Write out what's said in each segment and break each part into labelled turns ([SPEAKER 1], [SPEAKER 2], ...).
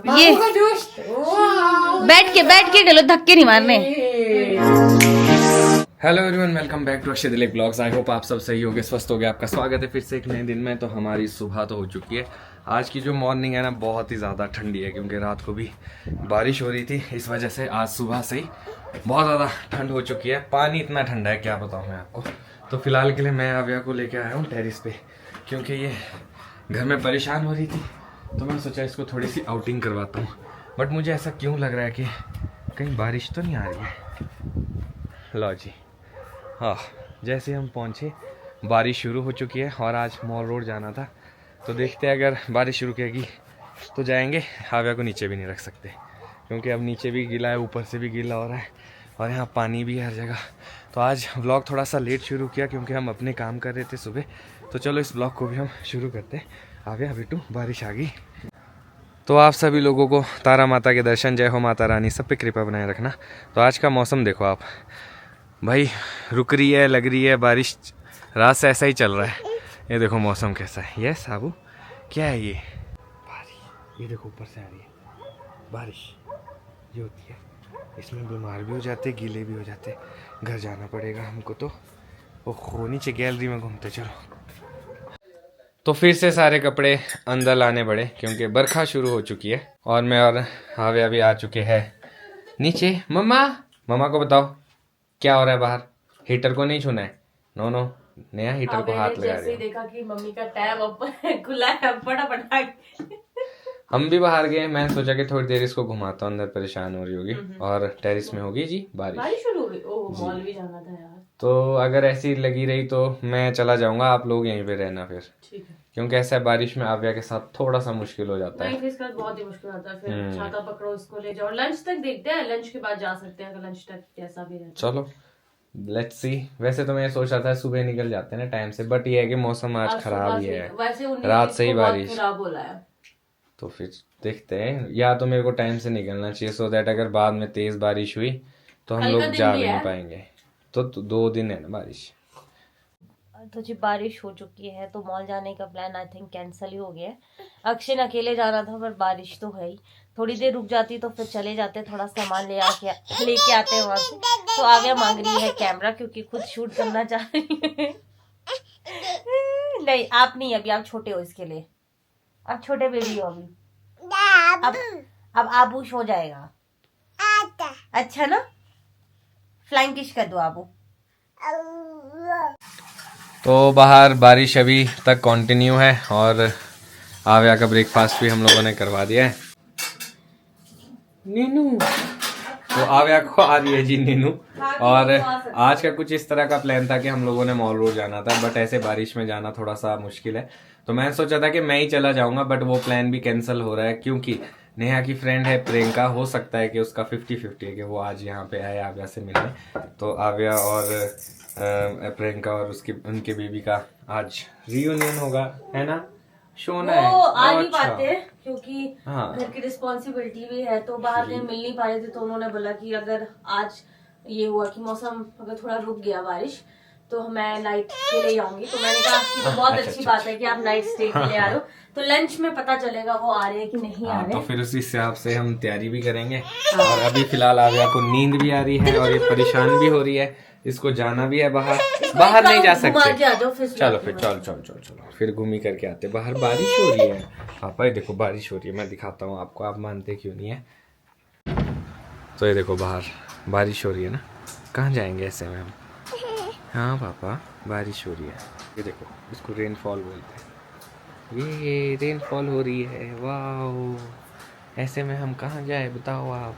[SPEAKER 1] ये बैठ के गलो, धक्के नहीं मारने।
[SPEAKER 2] Hello everyone, welcome back to Akshay Dilip blogs. I hope आप सब सही होगे, स्वस्थ होगे। आपका स्वागत है फिर से एक नए दिन में। तो हमारी सुबह तो हो चुकी है। आज की जो मॉर्निंग है ना, बहुत ही ज़्यादा ठंडी है, क्योंकि रात को भी बारिश हो रही थी। इस वजह से आज सुबह से ही बहुत ज़्यादा ठंड हो चुकी है। पानी इतना ठंडा है, क्या बताऊँ मैं आपको। तो फिलहाल के लिए मैं आव्या को लेके आया हूँ टेरिस पे, क्योंकि ये घर में परेशान हो रही थी। तो मैं सोचा इसको थोड़ी सी आउटिंग करवाता हूँ। बट मुझे ऐसा क्यों लग रहा है कि कहीं बारिश तो नहीं आ रही है। लो जी, हाँ, जैसे हम पहुँचे बारिश शुरू हो चुकी है। और आज मॉल रोड जाना था, तो देखते हैं अगर बारिश रुकेगी तो जाएंगे। आव्या को नीचे भी नहीं रख सकते, क्योंकि अब नीचे भी गीला है, ऊपर से भी गीला हो रहा है, और यहाँ पानी भी है हर जगह। तो आज व्लॉग थोड़ा सा लेट शुरू किया, क्योंकि हम अपने काम कर रहे थे सुबह। तो चलो इस व्लॉग को भी हम शुरू करते हैं। आव्या बेटू, बारिश आ गई। तो आप सभी लोगों को तारा माता के दर्शन। जय हो माता रानी, सब पे कृपा बनाए रखना। तो आज का मौसम देखो आप भाई, रुक रही है, लग रही है बारिश, रात से ऐसा ही चल रहा है। ये देखो मौसम कैसा है। ये साबू क्या है, ये बारिश, ये देखो ऊपर से आ रही है बारिश। ये होती है, इसमें बीमार भी हो जाते, गीले भी हो जाते। घर जाना पड़ेगा हमको। तो ओहो, नीचे गैलरी में घूमते चलो। तो फिर से सारे कपड़े अंदर लाने पड़े, क्योंकि बरखा शुरू हो चुकी है। और मैं और आव्या भी आ चुके हैं नीचे। मम्मा को बताओ क्या हो रहा है बाहर। हीटर को नहीं छूना है। नो नो, नया हीटर को हाथ लगा रहे हैं।
[SPEAKER 1] देखा कि मम्मी का टैब ऊपर खुला है, फटाफट
[SPEAKER 2] हम भी बाहर गए। मैं सोचा कि थोड़ी देर इसको घुमाता हूँ, अंदर परेशान हो रही होगी। और टेरिस में होगी जी बारिश
[SPEAKER 1] शुरू हो गई। ओह, मॉल भी जाना था यार।
[SPEAKER 2] तो अगर ऐसी लगी रही तो मैं चला जाऊंगा, आप लोग यहीं पे रहना फिर।
[SPEAKER 1] ठीक है।
[SPEAKER 2] क्योंकि ऐसा बारिश में आव्या के साथ थोड़ा सा मुश्किल हो जाता है।
[SPEAKER 1] नहीं, इसका बहुत ही मुश्किल होता है। फिर छाता पकड़ो, इसको ले जाओ। लंच तक देखते हैं, लंच के बाद जा सकते हैं, अगर लंच तक कैसा भी रहता है।
[SPEAKER 2] चलो लेट्स सी। वैसे तो मैं सोच रहा था सुबह निकल जाते हैं ना टाइम से, बट ये है कि मौसम आज खराब ही है। रात से ही बारिश
[SPEAKER 1] खराब हो रहा है।
[SPEAKER 2] तो फिर देखते हैं, या तो मेरे को टाइम से निकलना चाहिए, सो दैट अगर बाद में तेज बारिश हुई तो हम लोग जा भी नहीं पाएंगे। तो 2 दिन है ना बारिश।
[SPEAKER 1] तो जी बारिश हो चुकी है, तो मॉल जाने का प्लान आई थिंक कैंसिल ही हो गया है। अक्षय अकेले जाना था, पर बारिश तो है ही। थोड़ी देर रुक जाती तो फिर चले जाते, थोड़ा सामान लेके आते हैं वहां से। तो आव्या मांग रही है कैमरा, क्योंकि खुद शूट करना चाह रही है। नहीं, आप नहीं, अभी आप छोटे हो इसके लिए। अब छोटे बेबी हो अभी। अब आबूश हो जाएगा। अच्छा ना, फ्लाइंग किश कर दो आबू।
[SPEAKER 2] तो बाहर बारिश अभी तक कंटिन्यू है, और आव्या का ब्रेकफास्ट भी हम लोगों ने करवा दिया है। नीनू, तो आव्या को आ रही है जी नीनू। और आज का कुछ इस तरह का प्लान था कि हम लोगों ने मॉल रोड जाना था, बट ऐसे बारिश में जाना थोड़ा सा मुश्किल है। तो मैं सोचा था कि मैं ही चला जाऊंगा, बट वो प्लान भी कैंसिल हो रहा है, क्योंकि नेहा की फ्रेंड है प्रियंका, हो सकता है कि उसका 50-50 है कि वो आज यहाँ पे आए आव्या से मिलने। तो आव्या और प्रियंका और उनके बेबी का आज रियूनियन होगा, है ना। शोना है
[SPEAKER 1] वो आ नहीं
[SPEAKER 2] अच्छा।
[SPEAKER 1] पाते, क्योंकि
[SPEAKER 2] हाँ,
[SPEAKER 1] घर की रिस्पॉन्सिबिलिटी भी है, तो बाहर कहीं मिल नहीं पा रहे थे। तो उन्होंने बोला कि अगर आज ये हुआ कि मौसम अगर थोड़ा रुक गया बारिश, तो मैं नाइट के लिए आऊंगी। तो मैंने कहा आपकी तो बहुत अच्छी बात है कि आप नाइट स्टे के लिए आ रहे हो, तो लंच में पता चलेगा वो आ रहे हैं कि नहीं आ रहे।
[SPEAKER 2] तो फिर उसी हिसाब से हम तैयारी भी करेंगे। और अभी फिलहाल आव्या को नींद भी आ रही है, और ये परेशान भी हो रही है। इसको जाना भी है बाहर नहीं जा सकते। चलो फिर चलो फिर घूमी करके आते। बाहर बारिश हो रही है पापा, ये देखो बारिश हो रही है। मैं दिखाता हूँ आपको, आप मानते क्यों नहीं है। तो ये देखो बाहर बारिश हो रही है ना, कहाँ जाएंगे ऐसे में हम। हाँ पापा, बारिश हो रही है। ये देखो, इसको रेनफॉल बोलते हैं। ये रेनफॉल हो रही है, वाह। ऐसे में हम कहाँ जाए बताओ आप।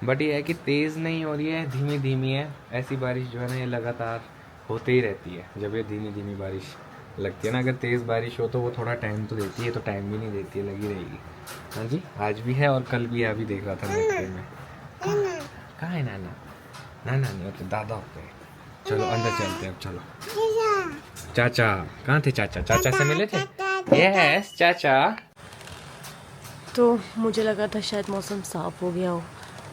[SPEAKER 2] बट ये है कि तेज़ नहीं हो रही है, धीमी धीमी है। ऐसी बारिश जो है ना, ये लगातार होते ही रहती है। जब ये धीमी धीमी बारिश लगती है ना, अगर तेज़ बारिश हो तो वो थोड़ा टाइम तो देती है, तो टाइम भी नहीं देती है, लगी रहेगी। हाँ जी, आज भी है और कल भी है। अभी देख रहा था नेट में। कहाँ है नाना? नाना नहीं होते, दादा होते हैं। चलो अंदर चलते हैं अब, चलो। चाचा कहाँ थे? चाचा से मिले थे? यस चाचा।
[SPEAKER 1] तो मुझे लगा था शायद मौसम साफ हो गया हो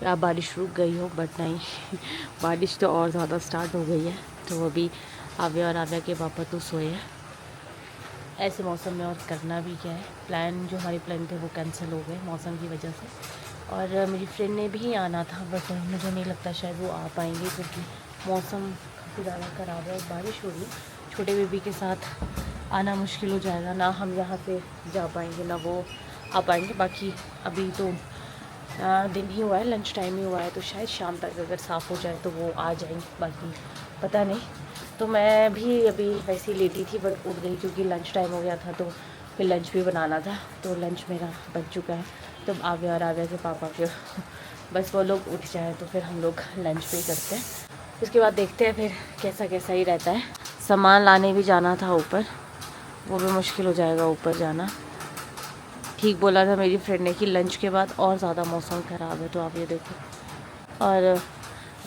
[SPEAKER 1] या बारिश रुक गई हो, बट नहीं, बारिश तो और ज़्यादा स्टार्ट हो गई है। तो अभी आव्या और आव्या के पापा तो सोए हैं। ऐसे मौसम में और करना भी क्या है, प्लान जो हमारे प्लान थे वो कैंसिल हो गए मौसम की वजह से। और मेरी फ्रेंड ने भी आना था बट मुझे नहीं लगता शायद वो आ पाएंगे क्योंकि मौसम काफ़ी ज़्यादा ख़राब है और बारिश हो रही है। छोटे बेबी के साथ आना मुश्किल हो जाएगा, ना हम यहाँ से जा पाएंगे ना वो आ पाएंगे। बाकी अभी तो दिन ही हुआ है, लंच टाइम ही हुआ है, तो शायद शाम तक अगर साफ़ हो जाए तो वो आ जाएंगे, बाकी पता नहीं। तो मैं भी अभी वैसे ही लेटी थी बट उठ गई क्योंकि लंच टाइम हो गया था, तो फिर लंच भी बनाना था। तो लंच मेरा बन चुका है, तो आव्या और आव्या के पापा के बस वो लोग उठ जाए तो फिर हम लोग लंच भी करते हैं। उसके बाद देखते हैं फिर कैसा कैसा ही रहता है। सामान लाने भी जाना था ऊपर, वो भी मुश्किल हो जाएगा ऊपर जाना। ठीक बोला था मेरी फ्रेंड ने कि लंच के बाद और ज़्यादा मौसम ख़राब है, तो आप ये देखो। और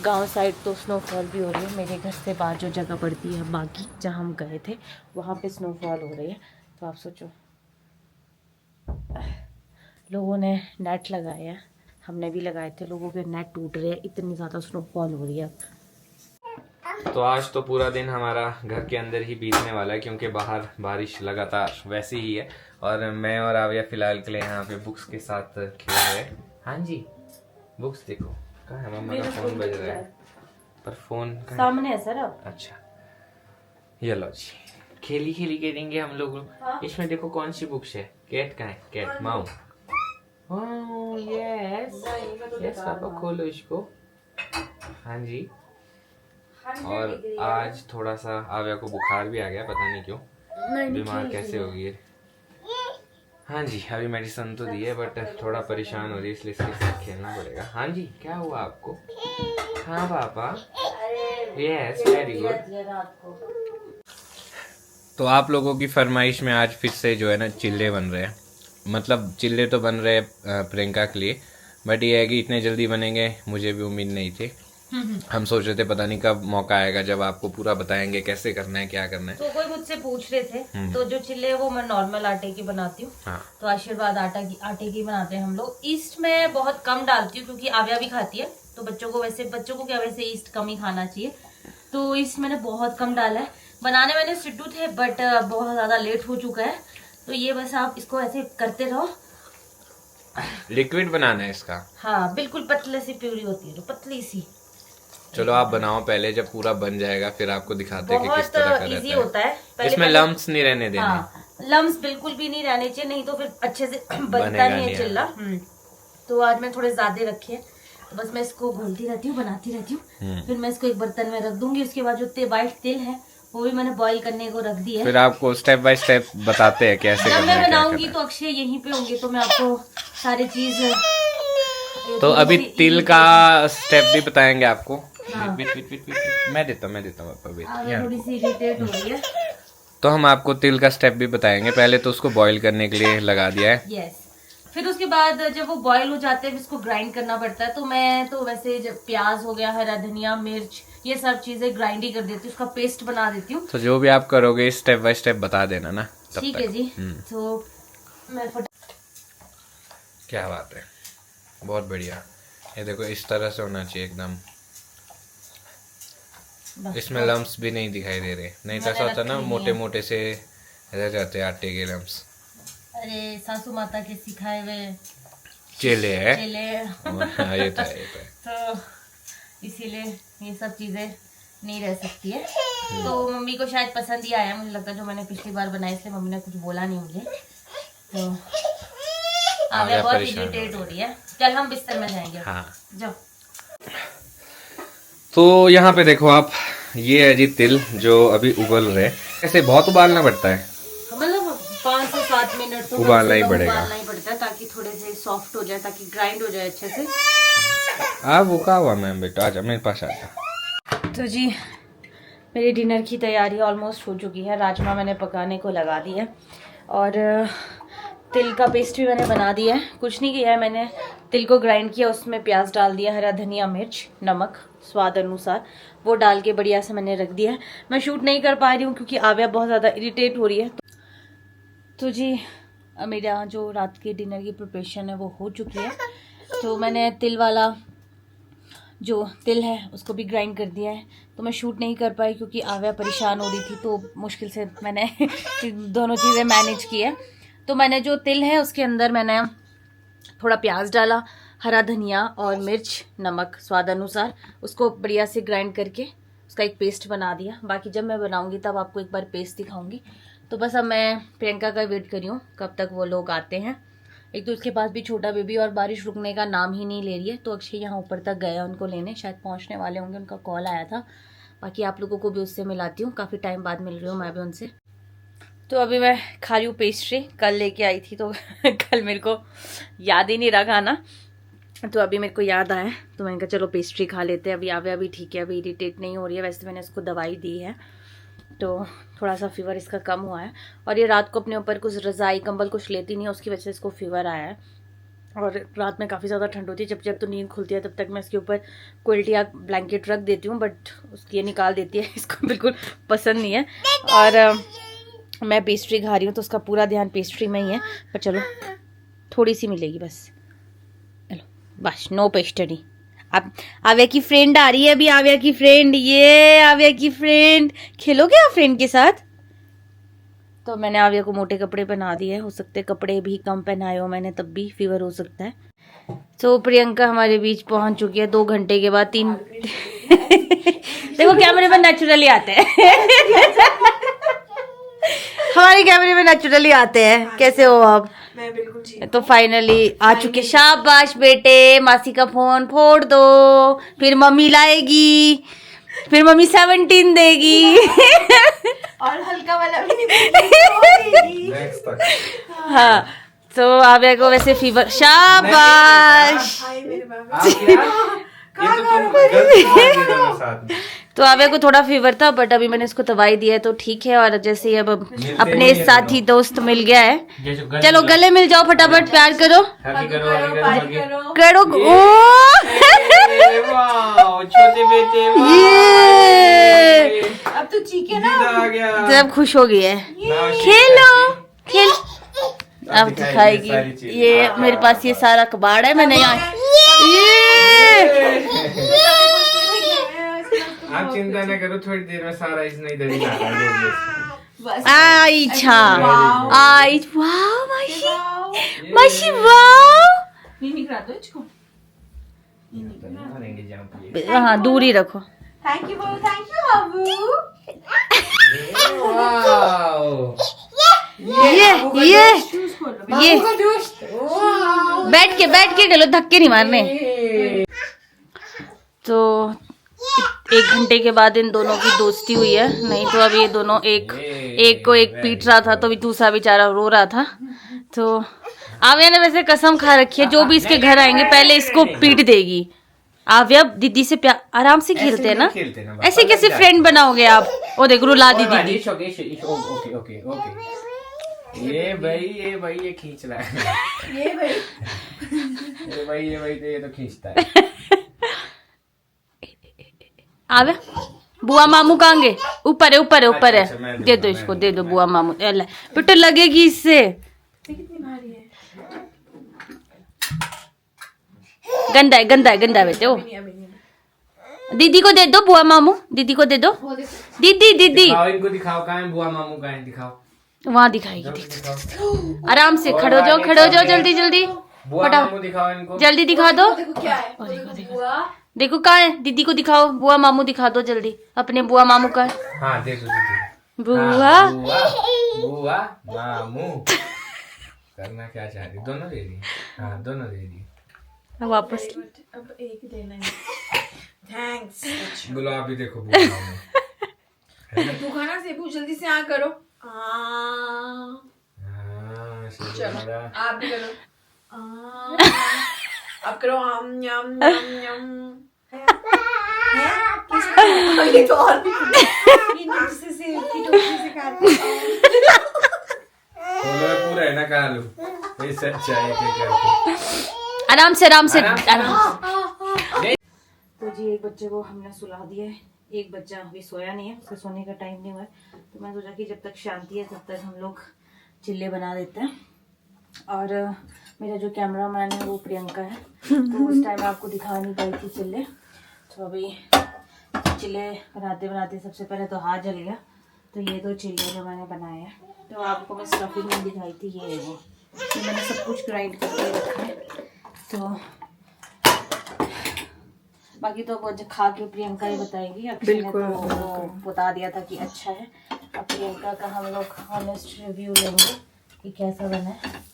[SPEAKER 1] गांव साइड तो स्नोफॉल भी हो रही है, मेरे घर से बाहर जो जगह पड़ती है बाकी जहाँ हम गए थे वहाँ पे स्नोफॉल हो रही है। तो आप सोचो, लोगों ने नेट लगाए हैं, हमने भी लगाए थे, लोगों के नेट टूट रहे हैं, इतनी ज़्यादा स्नोफॉल हो रही है।
[SPEAKER 2] तो आज तो पूरा दिन हमारा घर के अंदर ही बीतने वाला है क्योंकि बाहर बारिश लगातार वैसी ही है। और मैं और आविया फिलहाल के लिए यहाँ पे बुक्स के साथ खेल रहे हैं। हाँ जी, बुक्स देखो कहाँ है, मम्मा का फोन बज रहा है पर फोन
[SPEAKER 1] सामने है सर। अब
[SPEAKER 2] अच्छा ये लो जी, खेली खेली करेंगे हम लोग।
[SPEAKER 1] हाँ?
[SPEAKER 2] इसमें देखो कौन सी बुक्स है, कैट का है, cat Maui. Yes yes papa खोलो इसको। हाँ जी। और आज थोड़ा सा आव्या को बुखार भी आ गया, पता नहीं क्यों, बीमार कैसे हो गई है। हाँ जी, अभी मेडिसिन तो दी है बट थोड़ा परेशान हो रही है, इसलिए इसके साथ खेलना पड़ेगा। हाँ जी, क्या हुआ आपको? हाँ पापा, यस वेरी गुड। तो आप लोगों की फरमाइश में आज फिर से जो है ना चिल्ले बन रहे हैं। मतलब चिल्ले तो बन रहे हैं प्रियंका के लिए, बट ये है कि इतने जल्दी बनेंगे मुझे भी उम्मीद नहीं थी। हम सोच रहे थे पता नहीं कब मौका आएगा जब आपको पूरा बताएंगे कैसे करना है क्या करना है।
[SPEAKER 1] तो कोई मुझसे पूछ रहे थे, तो जो चिल्ले है वो मैं नॉर्मल आटे की बनाती हूँ।
[SPEAKER 2] हाँ।
[SPEAKER 1] तो आशीर्वाद आटे की बनाते हैं हम लोग। ईस्ट में बहुत कम डालती हूँ क्योंकि आव्या भी खाती है, तो बच्चों को क्या वैसे ईस्ट कम ही खाना चाहिए, तो ईस्ट मैंने बहुत कम डाला है। बनाने मैंने सिड्डू थे बट बहुत ज्यादा लेट हो चुका है, तो ये बस आप इसको ऐसे करते रहो।
[SPEAKER 2] लिक्विड बनाना है इसका?
[SPEAKER 1] हाँ बिल्कुल, पतले सी प्यूरी होती है, तो पतली सी।
[SPEAKER 2] चलो आप बनाओ पहले, जब पूरा बन जाएगा फिर आपको दिखाते हैं कि किस तरह का
[SPEAKER 1] इजी
[SPEAKER 2] रहता
[SPEAKER 1] होता है।
[SPEAKER 2] है। इसमें लम्स नहीं रहने देने।
[SPEAKER 1] हाँ, लम्स बिल्कुल भी नहीं रहने चाहिए, नहीं तो फिर अच्छे से बनता नहीं है चिल्ला। तो आज मैं थोड़े ज्यादा रखे हैं, तो बस मैं इसको घोलती रहती हूँ, बनाती रहती हूँ। फिर मैं इसको एक बर्तन में रख दूंगी। उसके बाद जो व्हाइट तिल है वो भी मैंने बॉईल करने को रख दिया है।
[SPEAKER 2] फिर आपको स्टेप बाय स्टेप बताते हैं कैसे
[SPEAKER 1] जब
[SPEAKER 2] करना
[SPEAKER 1] मैं
[SPEAKER 2] है, क्या
[SPEAKER 1] बनाऊंगी
[SPEAKER 2] करना
[SPEAKER 1] तो अक्षय यहीं पे होंगे, तो मैं आपको सारी चीज।
[SPEAKER 2] तो अभी तिल का स्टेप भी बताएंगे आपको।
[SPEAKER 1] हाँ।
[SPEAKER 2] मैं देता हूँ पापा,
[SPEAKER 1] थोड़ी सी इरिटेट हो रही है।
[SPEAKER 2] तो हम आपको तिल का स्टेप भी बताएंगे। पहले तो उसको बॉईल करने के लिए लगा दिया है।
[SPEAKER 1] यस। फिर उसके बाद जब वो बॉईल हो जाते हैं इसको ग्राइंड करना पड़ता है। तो मैं तो वैसे जब प्याज हो गया, हरा धनिया, मिर्च, ये सब चीजें ग्राइंड ही कर देती हूँ, उसका पेस्ट बना देती हूँ।
[SPEAKER 2] तो जो भी आप करोगे स्टेप बाय स्टेप बता देना ना, तब
[SPEAKER 1] ठीक
[SPEAKER 2] तक।
[SPEAKER 1] है जी। तो मैं
[SPEAKER 2] क्या बात है, बहुत बढ़िया। ये देखो इस तरह से होना चाहिए एकदम, इसमें लम्स भी नहीं दिखाई दे रहे, नहीं तो ऐसा होता ना मोटे मोटे से रह जाते आटे के लम्स।
[SPEAKER 1] अरे सासू माता के सिखाए हुए
[SPEAKER 2] चेले है।
[SPEAKER 1] चेले
[SPEAKER 2] ये तो है।
[SPEAKER 1] तो इसीलिए ये सब चीजें नहीं रह सकती है। तो मम्मी को शायद पसंद ही आया, मुझे लगता है, जो मैंने पिछली बार बनाया, इसलिए मम्मी ने कुछ बोला नहीं मुझे। तो आव्या बहुत इरिटेट हो रही है। चल हम बिस्तर में जाएंगे। हाँ जाओ।
[SPEAKER 2] तो यहाँ पे देखो आप, ये है जी तिल जो अभी उबल रहे। ऐसे बहुत उबालना पड़ता है,
[SPEAKER 1] मतलब 5 से 7 मिनट तो
[SPEAKER 2] उबालना ही पड़ेगा।
[SPEAKER 1] उबालना ही पड़ता है ताकि थोड़े से सॉफ्ट हो जाए, ताकि ग्राइंड हो जाए अच्छे से।
[SPEAKER 2] वो क्या हुआ मैम, बेटा आजा मेरे पास आजा।
[SPEAKER 1] तो जी मेरी डिनर की तैयारी ऑलमोस्ट हो चुकी है। राजमा मैंने पकाने को लगा दिया है और तिल का पेस्ट भी मैंने बना दिया है। कुछ नहीं किया है मैंने, तिल को ग्राइंड किया, उसमें प्याज डाल दिया, हरा धनिया, मिर्च, नमक स्वाद अनुसार, वो डाल के बढ़िया से मैंने रख दिया है। मैं शूट नहीं कर पा रही हूँ क्योंकि आव्या बहुत ज़्यादा इरिटेट हो रही है। तो जी मेरा जो रात की डिनर की प्रिपरेशन है वो हो चुकी है। तो मैंने तिल वाला जो तिल है उसको भी ग्राइंड कर दिया है। तो मैं शूट नहीं कर पाई क्योंकि आव्या परेशान हो रही थी, तो मुश्किल से मैंने दोनों चीज़ें मैनेज की है। तो मैंने जो तिल है उसके अंदर मैंने थोड़ा प्याज डाला, हरा धनिया और मिर्च, नमक स्वाद अनुसार, उसको बढ़िया से ग्राइंड करके उसका एक पेस्ट बना दिया। बाकी जब मैं बनाऊंगी तब आपको एक बार पेस्ट दिखाऊंगी। तो बस अब मैं प्रियंका का वेट कर रही हूँ कब तक वो लोग आते हैं। एक तो उसके पास भी छोटा बेबी और बारिश रुकने का नाम ही नहीं ले रही है। तो अक्षय यहाँ ऊपर तक गया उनको लेने, शायद पहुँचने वाले होंगे, उनका कॉल आया था। बाकी आप लोगों को भी उससे मिलाती हूँ, काफ़ी टाइम बाद मिल रही हूँ मैं भी उनसे। तो अभी मैं खा रही हूँ पेस्ट्री, कल लेके आई थी तो कल मेरे को याद ही नहीं रहा खाना, तो अभी मेरे को याद आया तो मैंने कहा चलो पेस्ट्री खा लेते हैं। अभी आवे अभी ठीक है, अभी इरिटेट नहीं हो रही है। वैसे मैंने इसको दवाई दी है तो थोड़ा सा फीवर इसका कम हुआ है। और ये रात को अपने ऊपर कुछ रज़ाई कंबल कुछ लेती नहीं है, उसकी वजह से इसको फीवर आया है। और रात में काफ़ी ज़्यादा ठंड होती है, जब जब तो नींद खुलती है तब तक मैं इसके ऊपर क्विल्ट या ब्लैंकेट रख देती हूँ, बट उसकी ये निकाल देती है, इसको बिल्कुल पसंद नहीं है। और मैं पेस्ट्री खा रही हूँ तो उसका पूरा ध्यान पेस्ट्री में ही है, पर चलो थोड़ी सी मिलेगी बस, चलो बस, नो पेस्ट्री। अब आव्या की फ्रेंड आ रही है, अभी आव्या की फ्रेंड, ये आव्या की फ्रेंड, खेलोगे आप फ्रेंड के साथ? तो मैंने आव्या को मोटे कपड़े पहना दिए, हो सकते कपड़े भी कम पहनाए हो मैंने तब भी फीवर हो सकता है। तो प्रियंका हमारे बीच पहुंच चुकी है 2 घंटे के बाद। 3 देखो कैमरे में नेचुरली आते हैं हमारे कैमरे में नेचुरली आते हैं। कैसे हो आप?
[SPEAKER 3] मैं बिल्कुल ठीक।
[SPEAKER 1] तो फाइनली आ चुके। शाबाश बेटे, मासी का फोन फोड़ दो, फिर मम्मी लाएगी, फिर मम्मी 17 देगी
[SPEAKER 3] और हल्का वाला भी नहीं
[SPEAKER 1] हाँ, तो आव्या को वैसे फीवर। शाबाश।
[SPEAKER 3] हाय मेरे बाबा।
[SPEAKER 1] तो आव्या को थोड़ा फीवर था, बट अभी मैंने इसको दवाई दी है तो ठीक है। और जैसे अब अपने साथी दोस्त मिल गया है, चलो गले मिल जाओ, फटाफट प्यार करो करो। ओ
[SPEAKER 2] छोटे बेटे,
[SPEAKER 1] ये
[SPEAKER 3] अब तो चीखे ना,
[SPEAKER 1] सब खुश हो गई है। खेलो खेल, अब दिखाएगी। ये मेरे पास ये सारा कबाड़ है, मैंने यहाँ
[SPEAKER 2] आप चिंता न करो, थोड़ी देर में सारा इसने इधर ही
[SPEAKER 1] आई छा आई। वाह माशी, माशी वाह।
[SPEAKER 3] नहीं निकला तो इसको।
[SPEAKER 1] हाँ दूर ही रखो।
[SPEAKER 3] थैंक यू बाबू, थैंक यू बाबू।
[SPEAKER 1] ये बैठ के गलो, धक्के नहीं मारने। तो 1 घंटे के बाद इन दोनों की दोस्ती हुई है, नहीं तो अभी ये दोनों एक को एक पीट रहा था, तो भी दूसरा बेचारा रो रहा था। तो आव्या ने वैसे कसम खा रखी है जो भी इसके घर आएंगे पहले इसको पीट देगी। आव्या दीदी से प्यार आराम से खेलते हैं ना, ऐसे कैसे फ्रेंड बनाओगे आप? ओ देख रुला दी दीदी।
[SPEAKER 2] ये भाई ये खींच रहा है।
[SPEAKER 3] ये भाई
[SPEAKER 2] ये तो खींचता है।
[SPEAKER 1] आवे बुआ मामू कहाँ गए? ऊपर है दे दो इसको, दे दो बुआ मामू। बेटा लगेगी इससे,
[SPEAKER 3] कितनी भारी है।
[SPEAKER 1] गंदा है बेटे। ओ दीदी को दे दो, बुआ मामू दीदी को दे दो। दीदी
[SPEAKER 2] इनको दिखाओ, कहाँ है बुआ मामू, कहाँ है दिखाओ।
[SPEAKER 1] वहाँ दिखाएगी, आराम से खड़े हो जाओ जल्दी
[SPEAKER 2] बुआ मामू दिखाओ इनको,
[SPEAKER 1] जल्दी दिखा दो।
[SPEAKER 3] देखो क्या है,
[SPEAKER 1] देखो कहाँ है, दीदी को दिखाओ, बुआ मामू दिखा दो जल्दी, अपने बुआ मामू का।
[SPEAKER 2] हाँ दे दो
[SPEAKER 1] बुआ
[SPEAKER 2] मामू। करना क्या चाह रही? दोनों दे दी। हाँ दोनों दे दी।
[SPEAKER 1] वापस
[SPEAKER 3] अब एक देना है। थैंक्स।
[SPEAKER 2] बोलो आप भी देखो बुआ मामू।
[SPEAKER 3] तू खाना सेबू जल्दी से आ करो।
[SPEAKER 2] चलो
[SPEAKER 3] आप भी करो। अब करो आम यम यम यम। ये तो और भी ये नीचे से की टोकरी से काट
[SPEAKER 2] पूरा है ना खा लो, ये सच्चा है क्या?
[SPEAKER 1] आराम से तो जी एक बच्चे को हमने सुला दिया है, एक बच्चा अभी सोया नहीं है, उसका सोने का टाइम नहीं हुआ है। तो मैं सोचा कि जब तक शांति है तब तक हम लोग चिल्ले बना देते हैं। और मेरा जो कैमरा मैन है वो प्रियंका है, तो उस टाइम आपको दिखा नहीं पाई थी चिल्ले। तो अभी चिल्ले बनाते बनाते सबसे पहले तो हाथ जल गया। तो ये 2 चिल्ले जो मैंने बनाए हैं, तो आपको मैं स्टफिंग में दिखाई थी, ये है वो। तो मैंने सब कुछ ग्राइंड करके रखा है। तो बाकी तो वो खा के प्रियंका ही बताएगी। अक्षय ने तो वो बता दिया था कि अच्छा है। अब प्रियंका का हम लोग ऑनेस्ट रिव्यू लेंगे कि कैसा बना है।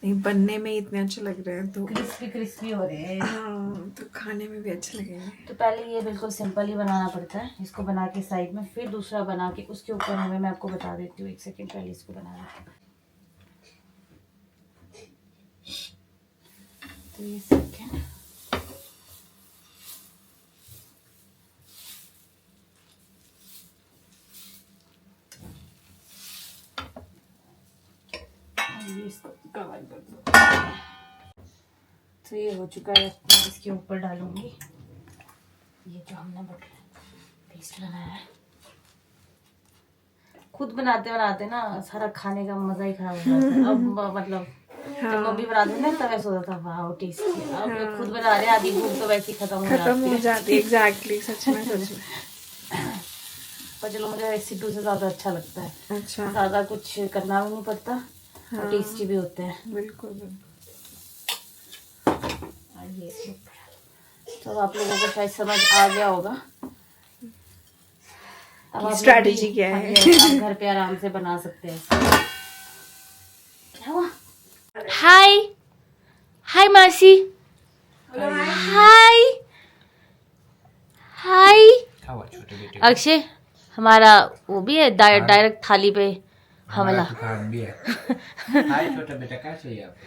[SPEAKER 3] नहीं, बनने में इतने अच्छे लग रहे हैं तो
[SPEAKER 1] क्रिस्पी क्रिस्पी हो रहे हैं।
[SPEAKER 3] हाँ, तो खाने में भी अच्छे लगेंगे।
[SPEAKER 1] तो पहले ये बिल्कुल सिंपल ही बनाना पड़ता है। इसको बना के साइड में, फिर दूसरा बना के उसके ऊपर हमें, मैं आपको बता देती हूँ, 1 सेकेंड पहले इसको बनाना है। तो ये सेकेंड इसको कवर कर दो। तो ये हो चुका है। मैं इसके ऊपर डालूंगी ये जो हमने पेस्ट बनाया है। खुद बनाते बनाते ना सारा खाने का मजा ही खराब हो जाता है। अब मतलब जब मम्मी बनाते हैं ना तब ऐसा होता था, वाह टेस्टी। अब खुद बना रहे हैं, आधी भूख तो वैसे ही खत्म हो जाती है।
[SPEAKER 3] एग्जैक्टली, सच में।
[SPEAKER 1] पर चलो, मुझे रेसिपी से ज्यादा अच्छा लगता है।
[SPEAKER 3] अच्छा,
[SPEAKER 1] ज्यादा कुछ करना भी नहीं पड़ता और टेस्टी भी होते हैं।
[SPEAKER 3] बिल्कुल।
[SPEAKER 1] ये तो आप लोगों को शायद समझ आ गया होगा। अब आप
[SPEAKER 3] स्ट्रैटेजी क्या है।
[SPEAKER 1] आप घर पे आराम से बना सकते हैं। क्या हुआ? हाय हाय मासी, हाय हाय। अक्षय हमारा वो भी है डायरेक्ट थाली पे हमला।
[SPEAKER 2] भी है। हाय छोटा बेटा, क्या चाहिए आपको?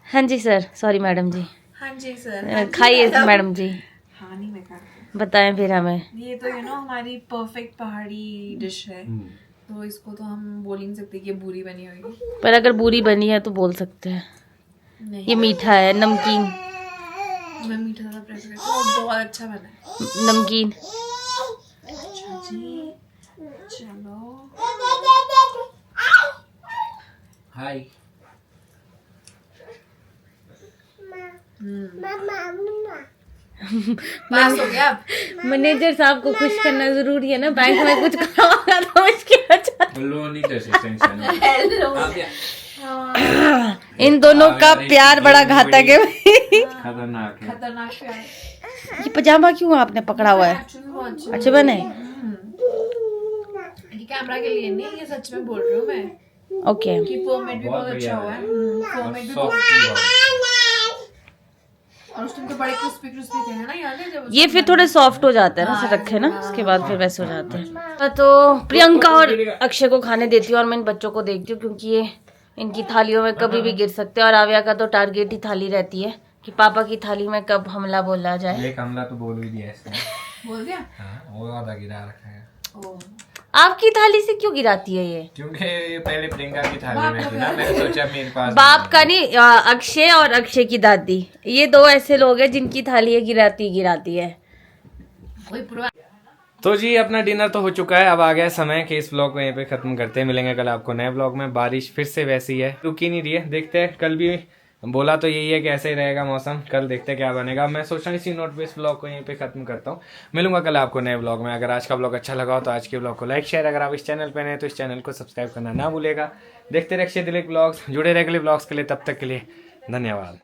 [SPEAKER 1] हाँ जी सर, सॉरी मैडम जी।
[SPEAKER 3] हाँ जी सर।
[SPEAKER 1] खाइए मैडम जी।
[SPEAKER 3] हाँ, नहीं मैं खाती।
[SPEAKER 1] बताएं फिर हमें।
[SPEAKER 3] ये तो हमारी परफेक्ट पहाड़ी डिश है। तो इसको तो हम बोल ही नहीं सकते कि ये बुरी बनी होगी।
[SPEAKER 1] पर अगर बुरी बनी है तो बोल सकते हैं।
[SPEAKER 3] नहीं,
[SPEAKER 1] ये मीठा है, नमकीन।
[SPEAKER 3] मैं मीठा ज़्यादा प्रेफर करती हूँ। बहुत अच्छा बना है।
[SPEAKER 1] नमकीन।
[SPEAKER 3] अच्छा जी, चलो।
[SPEAKER 2] हाय।
[SPEAKER 3] पास हो गया अब।
[SPEAKER 1] मैनेजर साहब को खुश करना जरूरी है ना, बैंक में कुछ काम होगा तो मुश्किल हो जाता है। इन दोनों का प्यार बड़ा घातक है।
[SPEAKER 2] खतरनाक है।
[SPEAKER 3] खतरनाक प्यार।
[SPEAKER 1] ये पजामा क्यों आपने पकड़ा हुआ है?
[SPEAKER 3] एक्चुअली बहुत अच्छा।
[SPEAKER 1] अच्छे बने?
[SPEAKER 3] ये कैमरा के लिए नहीं, ये सच में बोल रही हूँ मैं।
[SPEAKER 1] ओके।
[SPEAKER 3] कि पोमेड भी बहुत अच्छा हुआ है। पोमेड भी बहुत। और उस टाइम तो बड़े क्रिस्पी क्रिस्पी थे, है ना? याद है जब
[SPEAKER 1] ये फिर थोड़े सॉफ्ट हो जाते हैं ना, ऐसे रखे ना, उसके बाद फिर वैसे हो जाते हैं। तो प्रियंका और अक्षय को खाने देती हूँ और मैं इन बच्चों को देखती हूँ, क्योंकि ये इनकी थालियों में कभी भी गिर सकते हैं। और आव्या का तो टारगेट ही थाली रहती है कि पापा की थाली में कब हमला बोला जाए।
[SPEAKER 2] एक हमला तो बोल भी दिया इसने।
[SPEAKER 3] बोल दिया।
[SPEAKER 2] हाँ, वो आधा गिरा रखा है।
[SPEAKER 3] ओ,
[SPEAKER 1] आपकी थाली से क्यों गिराती है ये?
[SPEAKER 2] क्योंकि ये पहले प्रियंका की थाली में थी ना, मैंने सोचा मेरे पास
[SPEAKER 1] बाप का नहीं, अक्षय और अक्षय की दादी, ये 2 ऐसे लोग हैं जिनकी थाली ये गिराती है।
[SPEAKER 3] कोई पूरा।
[SPEAKER 2] तो जी अपना डिनर तो हो चुका है। अब आ गया समय कि इस ब्लॉग को यहीं पे खत्म करते हैं। मिलेंगे कल आपको नए ब्लॉग में। बारिश फिर से वैसी है, रुक ही नहीं रही है। देखते हैं, कल भी बोला तो यही है कि ऐसे ही रहेगा मौसम। कल देखते हैं क्या बनेगा। मैं सोच रहा हूँ इसी नोट पे इस ब्लॉग को यहीं पे खत्म करता हूँ। मिलूंगा कल आपको नए ब्लॉग में। अगर आज का ब्लॉग अच्छा लगा हो तो आज के ब्लॉग को लाइक शेयर, अगर आप इस चैनल पे नए तो इस चैनल को सब्सक्राइब करना ना भूलेगा। देखते रहिए अक्षय दिलीप ब्लॉग्स, जुड़े रहे अगले ब्लॉग्स के लिए। तब तक के लिए धन्यवाद।